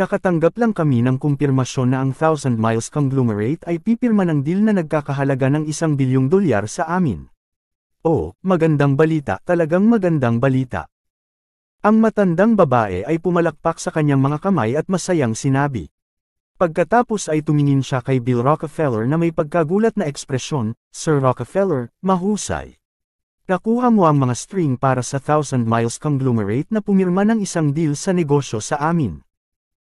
Nakatanggap lang kami ng kumpirmasyon na ang Thousand Miles Conglomerate ay pipirma ng deal na nagkakahalaga ng $1 bilyong sa amin. Oh, magandang balita, talagang magandang balita. Ang matandang babae ay pumalakpak sa kanyang mga kamay at masayang sinabi. Pagkatapos ay tumingin siya kay Bill Rockefeller na may pagkagulat na ekspresyon, Sir Rockefeller, mahusay. Nakuha mo ang mga string para sa Thousand Miles Conglomerate na pumirma ng isang deal sa negosyo sa amin.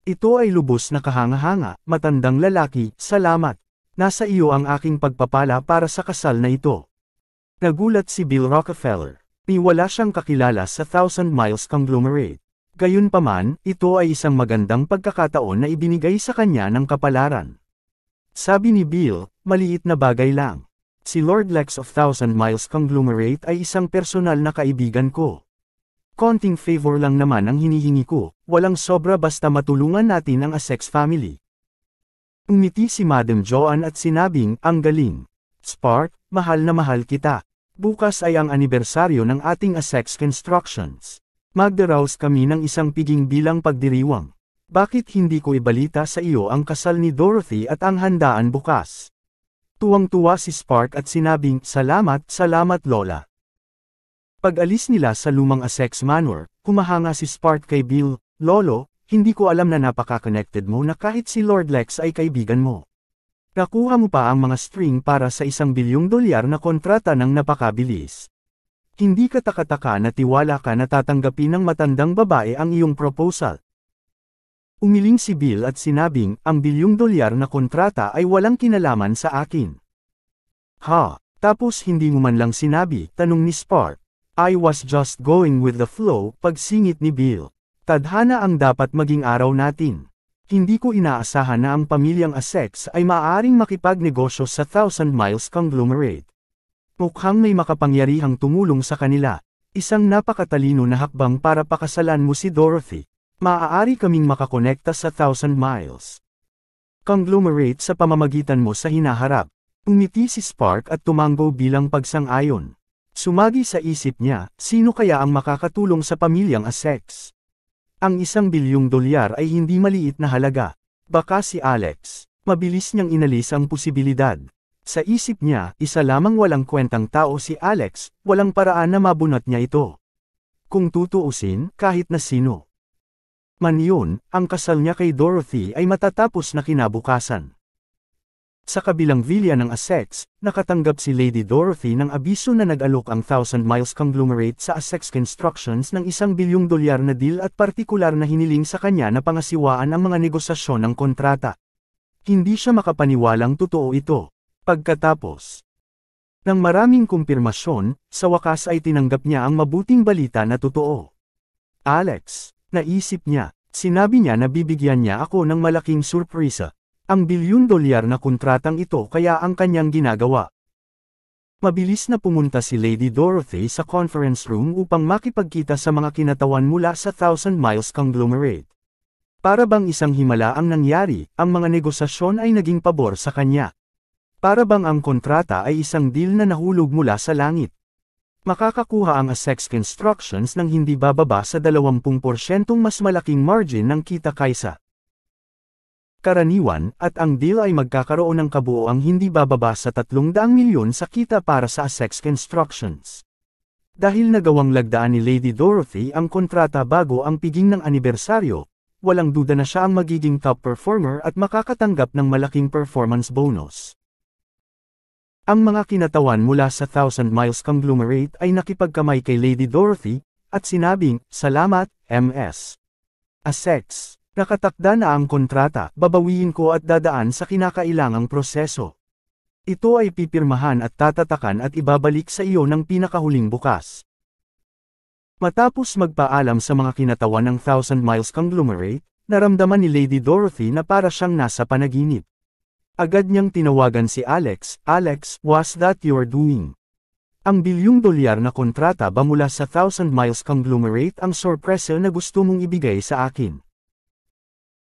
Ito ay lubos na kahanga-hanga, matandang lalaki, salamat. Nasa iyo ang aking pagpapala para sa kasal na ito. Nagulat si Bill Rockefeller. Wala siyang kakilala sa Thousand Miles Conglomerate. Gayunpaman, ito ay isang magandang pagkakataon na ibinigay sa kanya ng kapalaran. Sabi ni Bill, maliit na bagay lang. Si Lord Lex of Thousand Miles Conglomerate ay isang personal na kaibigan ko. Konting favor lang naman ang hinihingi ko, walang sobra basta matulungan natin ang Essex family. Umiti si Madam Joanne at sinabing, ang galing. Spark, mahal na mahal kita. Bukas ay ang anibersaryo ng ating Essex Constructions. Magdaraos kami ng isang piging bilang pagdiriwang. Bakit hindi ko ibalita sa iyo ang kasal ni Dorothy at ang handaan bukas? Tuwang-tuwa si Spark at sinabing, salamat, salamat Lola. Pag-alis nila sa lumang Essex Manor, humahanga si Spark kay Bill, Lolo, hindi ko alam na napaka-connected mo na kahit si Lord Lex ay kaibigan mo. Nakuha mo pa ang mga string para sa $1 bilyong na kontrata ng napakabilis. Hindi ka takataka na tiwala ka na tatanggapin ng matandang babae ang iyong proposal. Umiling si Bill at sinabing, ang $1 bilyong na kontrata ay walang kinalaman sa akin. Ha, tapos hindi mo man lang sinabi, tanong ni Spark. I was just going with the flow, pagsingit ni Bill. Tadhana ang dapat maging araw natin. Hindi ko inaasahan na ang pamilyang Essex ay maaaring makipagnegosyo sa Thousand Miles Conglomerate. Mukhang may makapangyarihang tumulong sa kanila. Isang napakatalino na hakbang para pakasalan mo si Dorothy. Maaari kaming makakonekta sa Thousand Miles Conglomerate sa pamamagitan mo sa hinaharap. Umiti si Spark at tumango bilang pagsang-ayon. Sumagi sa isip niya, sino kaya ang makakatulong sa pamilyang Essex? Ang $1 bilyong ay hindi maliit na halaga. Baka si Alex. Mabilis niyang inalis ang posibilidad. Sa isip niya, isa lamang walang kwentang tao si Alex, walang paraan na mabunot niya ito. Kung tutuusin, kahit na sino. Man yun, ang kasal niya kay Dorothy ay matatapos na kinabukasan. Sa kabilang villa ng Essex, nakatanggap si Lady Dorothy ng abiso na nag-alok ang Thousand Miles Conglomerate sa Essex Constructions ng $1 bilyong na deal at partikular na hiniling sa kanya na pangasiwaan ang mga negosasyon ng kontrata. Hindi siya makapaniwalang totoo ito. Pagkatapos ng maraming kumpirmasyon, sa wakas ay tinanggap niya ang mabuting balita na totoo. Alex, naisip niya, sinabi niya na bibigyan niya ako ng malaking surpresa. Ang $1 bilyon na kontratang ito kaya ang kanyang ginagawa. Mabilis na pumunta si Lady Dorothy sa conference room upang makipagkita sa mga kinatawan mula sa Thousand Miles Conglomerate. Para bang isang himala ang nangyari, ang mga negosasyon ay naging pabor sa kanya. Para bang ang kontrata ay isang deal na nahulog mula sa langit. Makakakuha ang Essex Constructions ng hindi bababa sa 20% mas malaking margin ng kita kaysa karaniwan, at ang deal ay magkakaroon ng kabuoang hindi bababa sa 300 milyon sa kita para sa Essex Constructions. Dahil nagawang lagdaan ni Lady Dorothy ang kontrata bago ang piging ng anibersaryo, walang duda na siya ang magiging top performer at makakatanggap ng malaking performance bonus. Ang mga kinatawan mula sa Thousand Miles Conglomerate ay nakipagkamay kay Lady Dorothy, at sinabing, salamat, Ms. Essex. Nakatakda na ang kontrata, babawiin ko at dadaan sa kinakailangang proseso. Ito ay pipirmahan at tatatakan at ibabalik sa iyo ng pinakahuling bukas. Matapos magpaalam sa mga kinatawan ng Thousand Miles Conglomerate, naramdaman ni Lady Dorothy na para siyang nasa panaginip. Agad niyang tinawagan si Alex. Alex, what's that you're doing? Ang $1 billion na kontrata ba mula sa Thousand Miles Conglomerate ang sorpresa na gusto mong ibigay sa akin?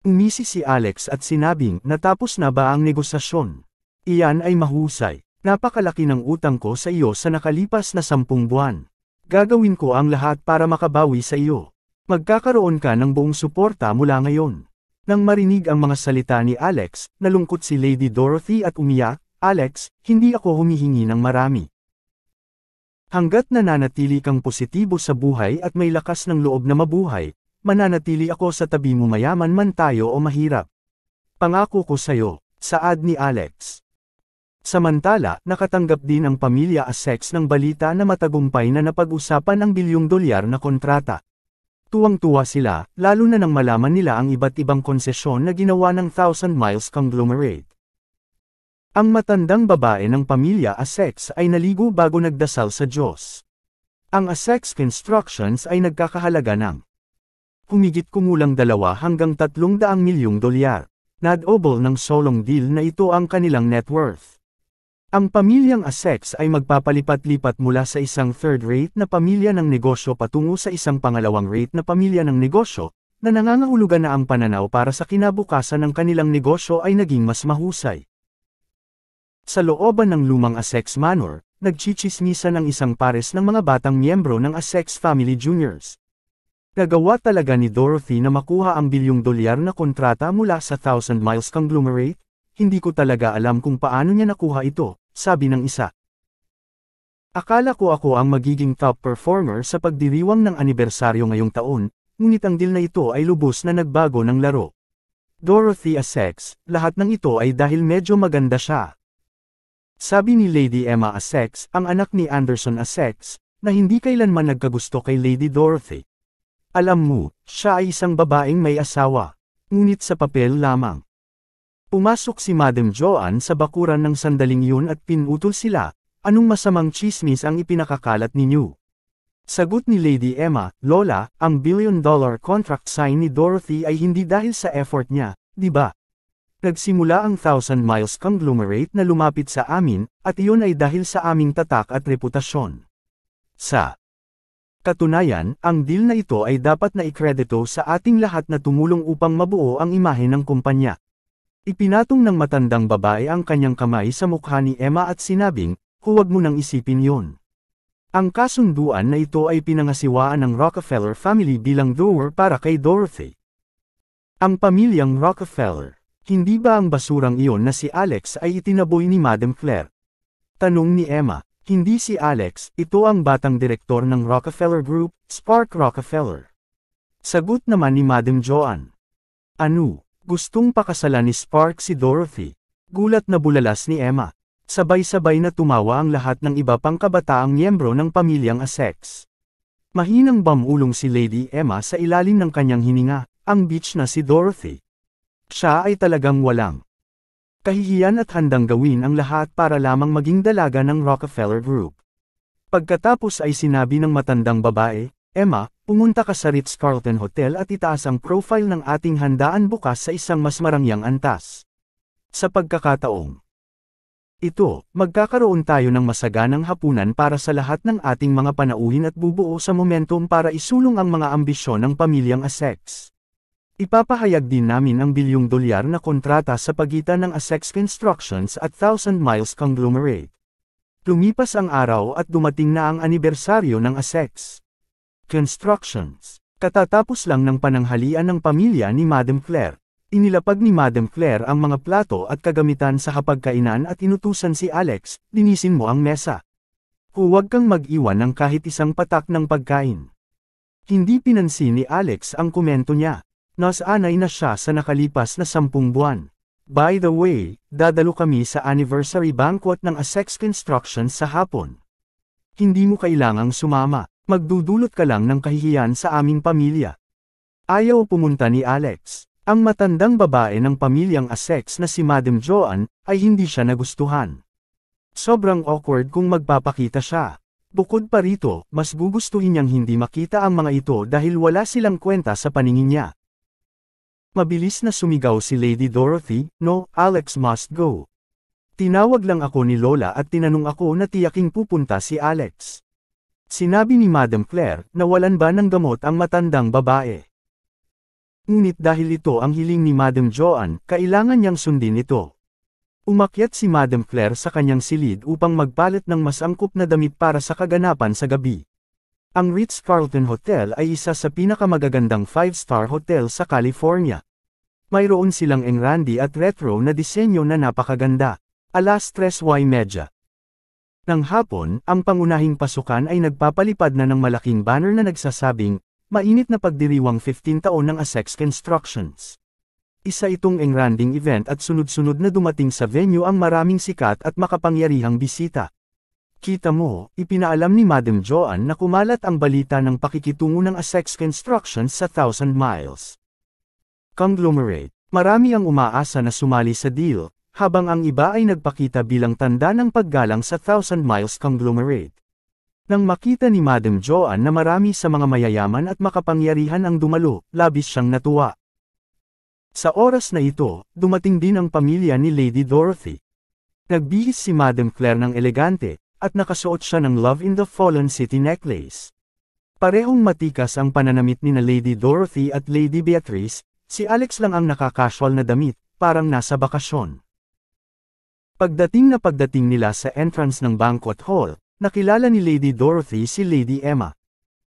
Umisi si Alex at sinabing, natapos na ba ang negosasyon? Iyan ay mahusay. Napakalaki ng utang ko sa iyo sa nakalipas na 10 buwan. Gagawin ko ang lahat para makabawi sa iyo. Magkakaroon ka ng buong suporta mula ngayon. Nang marinig ang mga salita ni Alex, nalungkot si Lady Dorothy at umiyak. Alex, hindi ako humihingi ng marami. Hanggat nananatili kang positibo sa buhay at may lakas ng loob na mabuhay, mananatili ako sa tabi mo mayaman man tayo o mahirap. Pangako ko sayo, saad ni Alex. Samantala, nakatanggap din ang pamilya Essex ng balita na matagumpay na napag-usapan ang $1 billion na kontrata. Tuwang-tuwa sila, lalo na nang malaman nila ang iba't ibang konsesyon na ginawa ng Thousand Miles Conglomerate. Ang matandang babae ng pamilya Essex ay naligo bago nagdasal sa Diyos. Ang Essex Constructions ay nagkakahalaga ng humigit kumulang 2 hanggang $300 milyong. Nad-double ng solong deal na ito ang kanilang net worth. Ang pamilyang Essex ay magpapalipat-lipat mula sa isang third-rate na pamilya ng negosyo patungo sa isang pangalawang-rate na pamilya ng negosyo, na nangangahulugan na ang pananaw para sa kinabukasan ng kanilang negosyo ay naging mas mahusay. Sa looban ng lumang Essex Manor, nagchichismisan ang isang pares ng mga batang miyembro ng Essex Family Juniors. Nagawa talaga ni Dorothy na makuha ang $1 billion na kontrata mula sa Thousand Miles Conglomerate? Hindi ko talaga alam kung paano niya nakuha ito, sabi ng isa. Akala ko ako ang magiging top performer sa pagdiriwang ng anibersaryo ngayong taon, ngunit ang deal na ito ay lubos na nagbago ng laro. Dorothy Essex, lahat ng ito ay dahil medyo maganda siya. Sabi ni Lady Emma Essex, ang anak ni Anderson Essex, na hindi kailanman nagkagusto kay Lady Dorothy. Alam mo, siya ay isang babaeng may asawa, ngunit sa papel lamang. Pumasok si Madam Joanne sa bakuran ng sandaling yun at pinutol sila. Anong masamang chismis ang ipinakakalat ninyo? Sagot ni Lady Emma, Lola, ang $1 billion contract sign ni Dorothy ay hindi dahil sa effort niya, di ba? Nagsimula ang Thousand Miles Conglomerate na lumapit sa amin, at iyon ay dahil sa aming tatak at reputasyon. Sa katunayan, ang deal na ito ay dapat na ikredito sa ating lahat na tumulong upang mabuo ang imahe ng kumpanya. Ipinatong ng matandang babae ang kanyang kamay sa mukha ni Emma at sinabing, huwag mo nang isipin yon. Ang kasunduan na ito ay pinangasiwaan ng Rockefeller family bilang dower para kay Dorothy. Ang pamilyang Rockefeller, hindi ba ang basurang iyon na si Alex ay itinaboy ni Madam Claire? Tanong ni Emma, hindi si Alex, ito ang batang direktor ng Rockefeller Group, Spark Rockefeller. Sagot naman ni Madam Joanne. Ano? Gustong pakasalan ni Spark si Dorothy. Gulat na bulalas ni Emma. Sabay-sabay na tumawa ang lahat ng iba pang kabataang miyembro ng pamilyang Essex. Mahinang bamulong si Lady Emma sa ilalim ng kanyang hininga, ang bitch na si Dorothy. Siya ay talagang walang kahihiyan at handang gawin ang lahat para lamang maging dalaga ng Rockefeller Group. Pagkatapos ay sinabi ng matandang babae, Emma, pumunta ka sa Ritz-Carlton Hotel at itaas ang profile ng ating handaan bukas sa isang mas marangyang antas. Sa pagkakataong ito, magkakaroon tayo ng masaganang hapunan para sa lahat ng ating mga panauhin at bubuo sa momentum para isulong ang mga ambisyon ng pamilyang Essex. Ipapahayag din namin ang $1 billion na kontrata sa pagitan ng Essex Constructions at Thousand Miles Conglomerate. Lumipas ang araw at dumating na ang anibersaryo ng Essex Constructions. Katatapos lang ng pananghalian ng pamilya ni Madam Claire. Inilapag ni Madam Claire ang mga plato at kagamitan sa hapagkainan at inutusan si Alex, linisin mo ang mesa. Huwag kang mag-iwan ng kahit isang patak ng pagkain. Hindi pinansin ni Alex ang komento niya. Nasanay na siya sa nakalipas na 10 buwan. By the way, dadalo kami sa anniversary banquet ng Essex Constructions sa hapon. Hindi mo kailangang sumama. Magdudulot ka lang ng kahihiyan sa aming pamilya. Ayaw pumunta ni Alex. Ang matandang babae ng pamilyang Essex na si Madam Joanne, ay hindi siya nagustuhan. Sobrang awkward kung magpapakita siya. Bukod pa rito, mas gugustuhin niyang hindi makita ang mga ito dahil wala silang kwenta sa paningin niya. Mabilis na sumigaw si Lady Dorothy, "No, Alex must go." Tinawag lang ako ni Lola at tinanong ako na tiyaking pupunta si Alex. Sinabi ni Madam Claire na walan ba ng gamot ang matandang babae. Ngunit dahil ito ang hiling ni Madam Joanne, kailangan niyang sundin ito. Umakyat si Madam Claire sa kanyang silid upang magpalit ng mas angkop na damit para sa kaganapan sa gabi. Ang Ritz-Carlton Hotel ay isa sa pinakamagagandang 5-star hotel sa California. Mayroon silang engrandi at retro na disenyo na napakaganda. Alas 3:30. Nang hapon, ang pangunahing pasukan ay nagpapalipad na ng malaking banner na nagsasabing, "Mainit na pagdiriwang 15 taon ng Essex Constructions." Isa itong engranding event at sunod-sunod na dumating sa venue ang maraming sikat at makapangyarihang bisita. Kita mo, ipinaalam ni Madam Joanne na kumalat ang balita ng pakikitungo ng Essex Constructions sa Thousand Miles Conglomerate. Marami ang umaasa na sumali sa deal, habang ang iba ay nagpakita bilang tanda ng paggalang sa Thousand Miles Conglomerate. Nang makita ni Madam Joanne na marami sa mga mayayaman at makapangyarihan ang dumalo, labis siyang natuwa. Sa oras na ito, dumating din ang pamilya ni Lady Dorothy. Nagbihis si Madam Claire ng elegante, at nakasuot siya ng Love in the Fallen City necklace. Parehong matikas ang pananamit ni na Lady Dorothy at Lady Beatrice, si Alex lang ang nakakasual na damit, parang nasa bakasyon. Pagdating nila sa entrance ng banquet hall, nakilala ni Lady Dorothy si Lady Emma.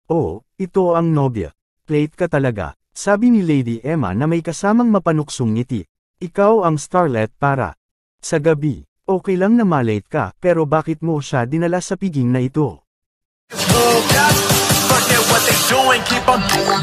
"Oh, ito ang nobya. Late ka talaga," sabi ni Lady Emma na may kasamang mapanuksong ngiti. "Ikaw ang starlet para sa gabi. Okay lang na malate ka, pero bakit mo siya dinala sa piging na ito?" Forget what they doing, keep on doing.